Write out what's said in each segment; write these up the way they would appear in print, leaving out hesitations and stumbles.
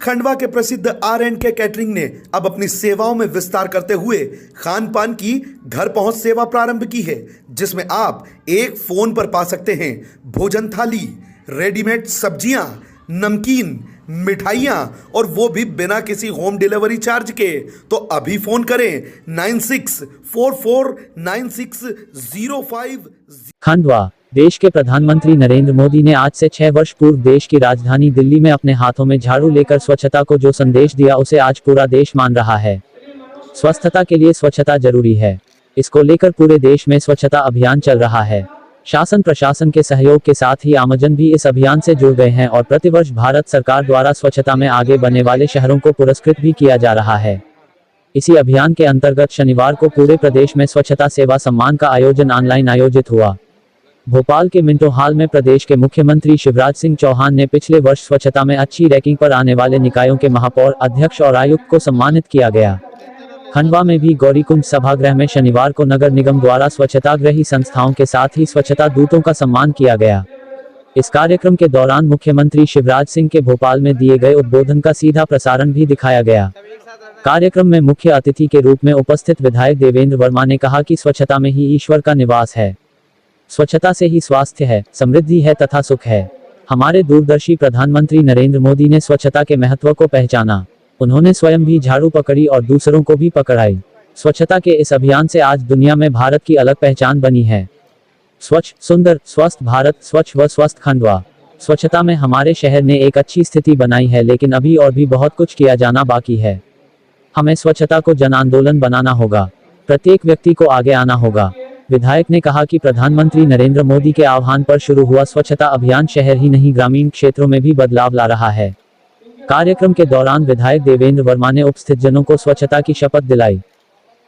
खंडवा के प्रसिद्ध R&K catering ने अब अपनी सेवाओं में विस्तार करते हुए खान पान की घर पहुंच सेवा प्रारंभ की है, जिसमें आप एक फोन पर पा सकते हैं भोजन थाली, रेडीमेड सब्जियां, नमकीन, मिठाइयां और वो भी बिना किसी होम डिलीवरी चार्ज के। तो अभी फोन करें 96449605। खंडवा। देश के प्रधानमंत्री नरेंद्र मोदी ने आज से 6 वर्ष पूर्व देश की राजधानी दिल्ली में अपने हाथों में झाड़ू लेकर स्वच्छता को जो संदेश दिया, उसे आज पूरा देश मान रहा है। स्वस्थता के लिए स्वच्छता जरूरी है। इसको लेकर पूरे देश में स्वच्छता अभियान चल रहा है। शासन प्रशासन के सहयोग के साथ ही आमजन भी इस अभियान से जुड़ गए हैं और प्रतिवर्ष भारत सरकार द्वारा स्वच्छता में आगे बढ़ने वाले शहरों को पुरस्कृत भी किया जा रहा है। इसी अभियान के अंतर्गत शनिवार को पूरे प्रदेश में स्वच्छता सेवा सम्मान का आयोजन ऑनलाइन आयोजित हुआ। भोपाल के मिंटो हॉल में प्रदेश के मुख्यमंत्री शिवराज सिंह चौहान ने पिछले वर्ष स्वच्छता में अच्छी रैंकिंग पर आने वाले निकायों के महापौर, अध्यक्ष और आयुक्त को सम्मानित किया गया। खंडवा में भी गौरीकुंज सभागृह में शनिवार को नगर निगम द्वारा स्वच्छताग्रही संस्थाओं के साथ ही स्वच्छता दूतों का सम्मान किया गया। इस कार्यक्रम के दौरान मुख्यमंत्री शिवराज सिंह के भोपाल में दिए गए उद्बोधन का सीधा प्रसारण भी दिखाया गया। कार्यक्रम में मुख्य अतिथि के रूप में उपस्थित विधायक देवेंद्र वर्मा ने कहा कि स्वच्छता में ही ईश्वर का निवास है। स्वच्छता से ही स्वास्थ्य है, समृद्धि है तथा सुख है। हमारे दूरदर्शी प्रधानमंत्री नरेंद्र मोदी ने स्वच्छता के महत्व को पहचाना। उन्होंने स्वयं भी झाड़ू पकड़ी और दूसरों को भी पकड़ाई। स्वच्छता के इस अभियान से आज दुनिया में भारत की अलग पहचान बनी है। स्वच्छ, सुंदर, स्वस्थ भारत, स्वच्छ व स्वस्थ खंडवा। स्वच्छता में हमारे शहर ने एक अच्छी स्थिति बनाई है, लेकिन अभी और भी बहुत कुछ किया जाना बाकी है। हमें स्वच्छता को जन आंदोलन बनाना होगा। प्रत्येक व्यक्ति को आगे आना होगा। विधायक ने कहा कि प्रधानमंत्री नरेंद्र मोदी के आह्वान पर शुरू हुआ स्वच्छता अभियान शहर ही नहीं, ग्रामीण क्षेत्रों में भी बदलाव ला रहा है। कार्यक्रम के दौरान विधायक देवेंद्र वर्मा ने उपस्थित जनों को स्वच्छता की शपथ दिलाई।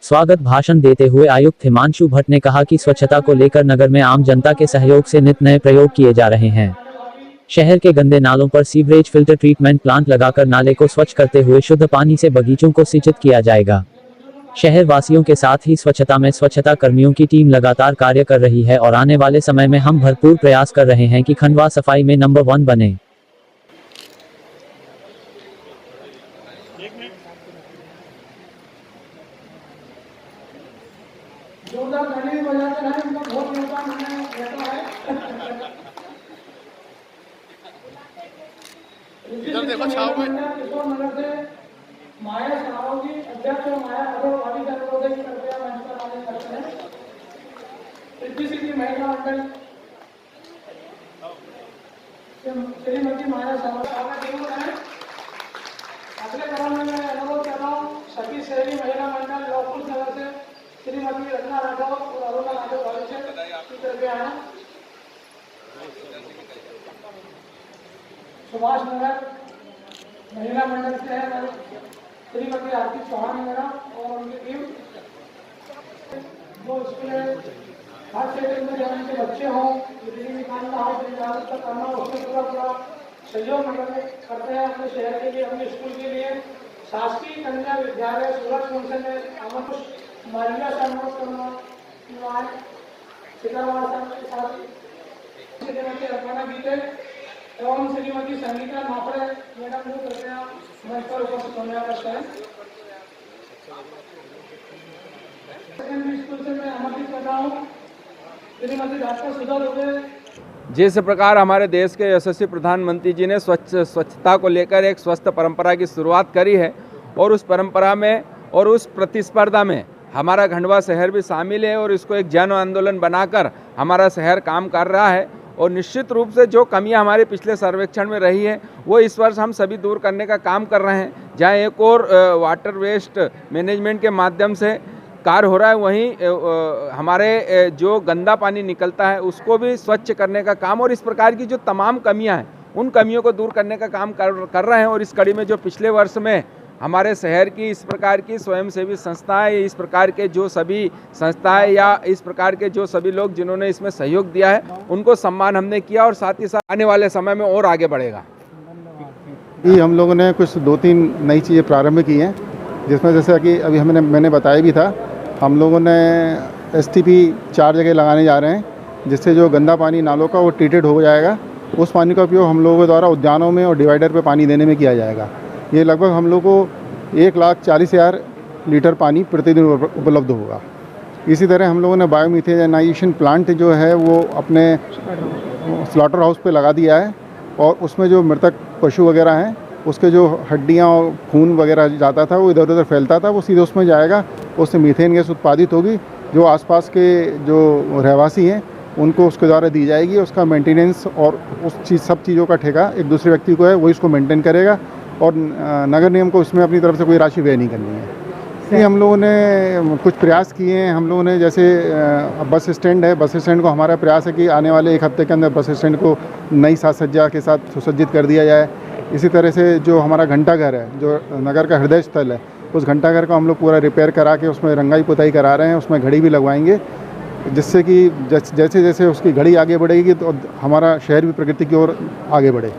स्वागत भाषण देते हुए आयुक्त हिमांशु भट्ट ने कहा कि स्वच्छता को लेकर नगर में आम जनता के सहयोग से नित नए प्रयोग किए जा रहे हैं। शहर के गंदे नालों पर सीवरेज फिल्टर ट्रीटमेंट प्लांट लगाकर नाले को स्वच्छ करते हुए शुद्ध पानी से बगीचों को सिंचित किया जाएगा। शहर वासियों के साथ ही स्वच्छता में स्वच्छता कर्मियों की टीम लगातार कार्य कर रही है और आने वाले समय में हम भरपूर प्रयास कर रहे हैं कि खंडवा सफाई में नंबर 1 बने। जोरदार ताली बजाते हैं, इनका बहुत योगदान हमें रहता है। इधर देखो छाव में किशोर नगर से माया साहब जी अध्यक्ष और माया अग्रवाली का अनुरोध है कि कृपया मंच पर आने करते हैं। रिद्धि सिद्धि महिला मंडल श्रीमती माया साहब आगे जरूर है। अगले क्रम में मैं अनुरोध कर रहा हूँ सभी शहरी महिला मंडल लौकुश नगर से श्रीमती रत्ना राठौर और अरुणा राठौर भविष्य की कृपया है। सुभाष नगर महिला मंडल से है श्रीमती आरती चौहान वगैरह और उनकी टीम। जो स्कूल हर क्षेत्र में जहाँ के बच्चे हों, बिजली निकालना हो, जागरूकता करना हो, उसमें पूरा सहयोग करते हैं अपने शहर के लिए, अपने स्कूल के लिए। शासकीय कन्या विद्यालय सूरत फंक्शन में अमरकुश मालिया से अनुरोध करना श्रीमती अर्पणा गीते एवं श्रीमती संगीता मापड़े मैडम को कृपया मंच पर उपस्थित होने का करते हैं। सेकेंडरी स्कूल से मैं आमंत्रित कर रहा हूँ श्रीमती डॉक्टर सुधा दुबे। जिस प्रकार हमारे देश के यशस्वी प्रधानमंत्री जी ने स्वच्छता को लेकर एक स्वस्थ परंपरा की शुरुआत करी है और उस परंपरा में और उस प्रतिस्पर्धा में हमारा खंडवा शहर भी शामिल है और इसको एक जन आंदोलन बनाकर हमारा शहर काम कर रहा है। और निश्चित रूप से जो कमियां हमारे पिछले सर्वेक्षण में रही है वो इस वर्ष हम सभी दूर करने का काम कर रहे हैं। जहां एक और वाटर वेस्ट मैनेजमेंट के माध्यम से कार्य हो रहा है, वहीं हमारे जो गंदा पानी निकलता है उसको भी स्वच्छ करने का काम और इस प्रकार की जो तमाम कमियां हैं उन कमियों को दूर करने का काम कर रहे हैं। और इस कड़ी में जो पिछले वर्ष में हमारे शहर की इस प्रकार की स्वयंसेवी संस्थाएं, इस प्रकार के जो सभी संस्थाएं या इस प्रकार के जो सभी लोग जिन्होंने इसमें सहयोग दिया है उनको सम्मान हमने किया और साथ ही साथ आने वाले समय में और आगे बढ़ेगा। हम लोगों ने कुछ 2-3 नई चीज़ें प्रारंभ की हैं, जिसमें जैसे कि अभी मैंने बताया भी था, हम लोगों ने STP 4 जगह लगाने जा रहे हैं, जिससे जो गंदा पानी नालों का वो ट्रीटेड हो जाएगा। उस पानी का उपयोग हम लोगों के द्वारा उद्यानों में और डिवाइडर पे पानी देने में किया जाएगा। ये लगभग हम लोग को 1,40,000 लीटर पानी प्रतिदिन उपलब्ध होगा। इसी तरह हम लोगों ने बायोमिथेनाइजेशन प्लांट जो है वो अपने स्लॉटर हाउस पे लगा दिया है, और उसमें जो मृतक पशु वगैरह हैं उसके जो हड्डियाँ और खून वगैरह जाता था वो इधर उधर फैलता था, वो सीधे उसमें जाएगा, उससे मीथेन गैस उत्पादित होगी, जो आसपास के जो रहवासी हैं उनको उसके द्वारा दी जाएगी। उसका मेंटेनेंस और सब चीज़ों का ठेका एक दूसरे व्यक्ति को है, वो इसको मेंटेन करेगा, और नगर निगम को इसमें अपनी तरफ से कोई राशि व्यय नहीं करनी है। इसलिए हम लोगों ने कुछ प्रयास किए हैं। हम लोगों ने जैसे बस स्टैंड है, बस स्टैंड को हमारा प्रयास है कि आने वाले 1 हफ्ते के अंदर बस स्टैंड को नई साज सज्जा के साथ सुसज्जित कर दिया जाए। इसी तरह से जो हमारा घंटाघर है, जो नगर का हृदय स्थल है, उस घंटाघर को हम लोग पूरा रिपेयर करा के उसमें रंगाई पुताई करा रहे हैं, उसमें घड़ी भी लगवाएंगे, जिससे कि जैसे जैसे उसकी घड़ी आगे बढ़ेगी तो हमारा शहर भी प्रकृति की ओर आगे बढ़े।